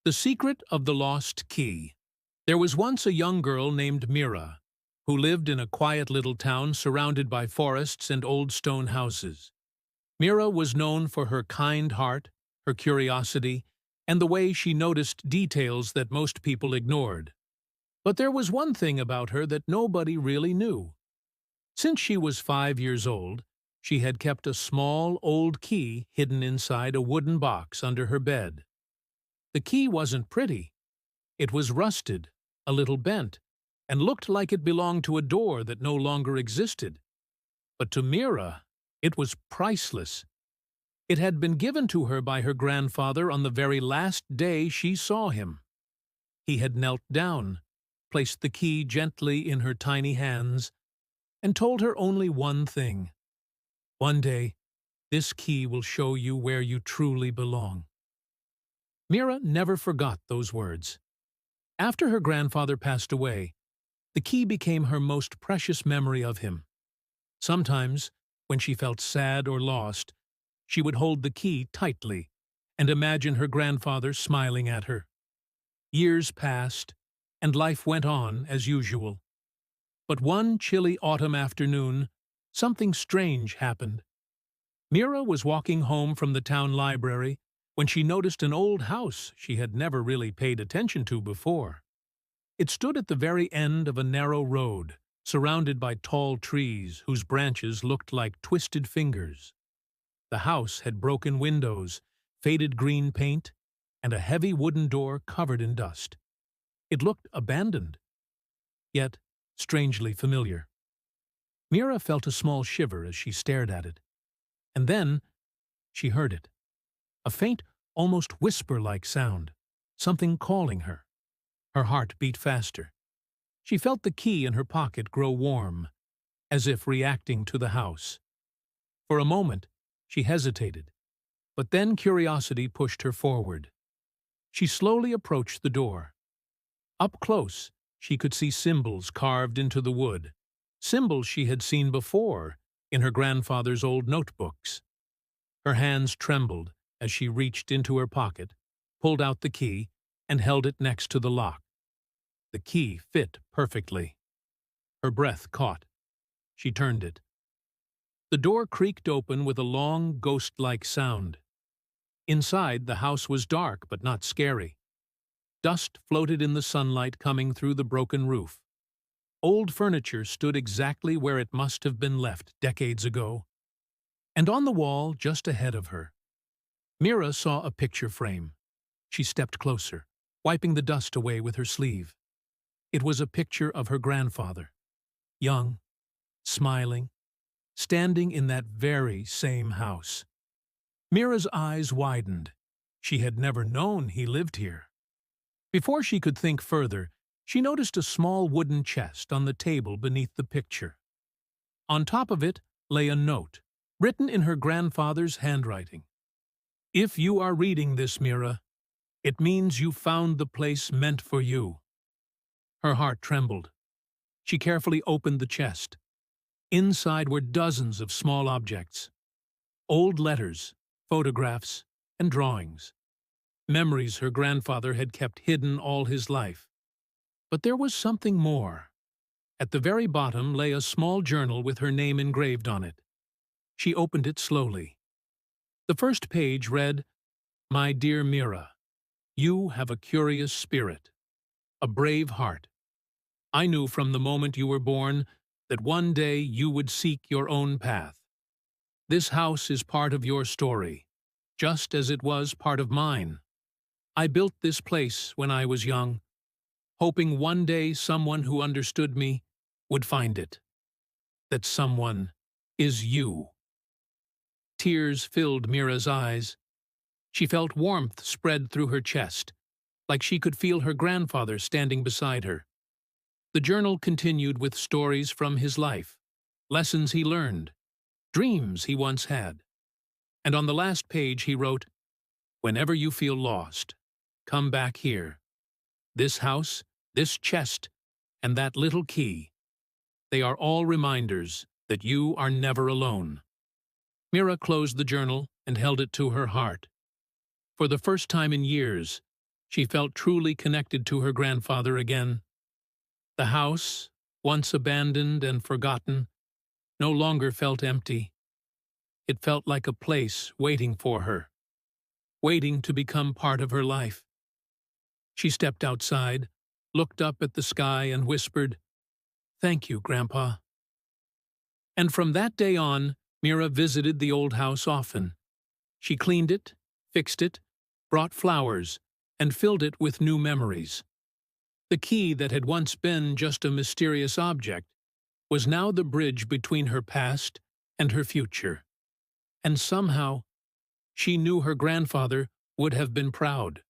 The Secret of the Lost Key. There was once a young girl named Mira, who lived in a quiet little town surrounded by forests and old stone houses. Mira was known for her kind heart, her curiosity, and the way she noticed details that most people ignored. But there was one thing about her that nobody really knew. Since she was 5 years old, she had kept a small, old key hidden inside a wooden box under her bed. The key wasn't pretty. It was rusted, a little bent, and looked like it belonged to a door that no longer existed. But to Mira, it was priceless. It had been given to her by her grandfather on the very last day she saw him. He had knelt down, placed the key gently in her tiny hands, and told her only one thing. One day, this key will show you where you truly belong. Mira never forgot those words. After her grandfather passed away, the key became her most precious memory of him. Sometimes, when she felt sad or lost, she would hold the key tightly and imagine her grandfather smiling at her. Years passed, and life went on as usual. But one chilly autumn afternoon, something strange happened. Mira was walking home from the town library when she noticed an old house she had never really paid attention to before. It stood at the very end of a narrow road, surrounded by tall trees whose branches looked like twisted fingers. The house had broken windows, faded green paint, and a heavy wooden door covered in dust. It looked abandoned, yet strangely familiar. Mira felt a small shiver as she stared at it. And then she heard it. A faint, almost whisper-like sound, something calling her. Her heart beat faster. She felt the key in her pocket grow warm, as if reacting to the house. For a moment, she hesitated, but then curiosity pushed her forward. She slowly approached the door. Up close, she could see symbols carved into the wood, symbols she had seen before in her grandfather's old notebooks. Her hands trembled as she reached into her pocket, pulled out the key, and held it next to the lock. The key fit perfectly. Her breath caught. She turned it. The door creaked open with a long, ghost-like sound. Inside, the house was dark but not scary. Dust floated in the sunlight coming through the broken roof. Old furniture stood exactly where it must have been left decades ago. And on the wall, just ahead of her, Mira saw a picture frame. She stepped closer, wiping the dust away with her sleeve. It was a picture of her grandfather, young, smiling, standing in that very same house. Mira's eyes widened. She had never known he lived here. Before she could think further, she noticed a small wooden chest on the table beneath the picture. On top of it lay a note, written in her grandfather's handwriting. "If you are reading this, Mira, it means you found the place meant for you." Her heart trembled. She carefully opened the chest. Inside were dozens of small objects. Old letters, photographs, and drawings. Memories her grandfather had kept hidden all his life. But there was something more. At the very bottom lay a small journal with her name engraved on it. She opened it slowly. The first page read, "My dear Mira, you have a curious spirit, a brave heart. I knew from the moment you were born that one day you would seek your own path. This house is part of your story, just as it was part of mine. I built this place when I was young, hoping one day someone who understood me would find it. That someone is you." Tears filled Mira's eyes. She felt warmth spread through her chest, like she could feel her grandfather standing beside her. The journal continued with stories from his life, lessons he learned, dreams he once had. And on the last page he wrote, "Whenever you feel lost, come back here. This house, this chest, and that little key, they are all reminders that you are never alone." Mira closed the journal and held it to her heart. For the first time in years, She felt truly connected to her grandfather again. The house, once abandoned and forgotten, no longer felt empty. It felt like a place waiting for her, waiting to become part of her life. She stepped outside, looked up at the sky and whispered, "Thank you, Grandpa." And from that day on, Mira visited the old house often. She cleaned it, fixed it, brought flowers, and filled it with new memories. The key that had once been just a mysterious object was now the bridge between her past and her future. And somehow, she knew her grandfather would have been proud.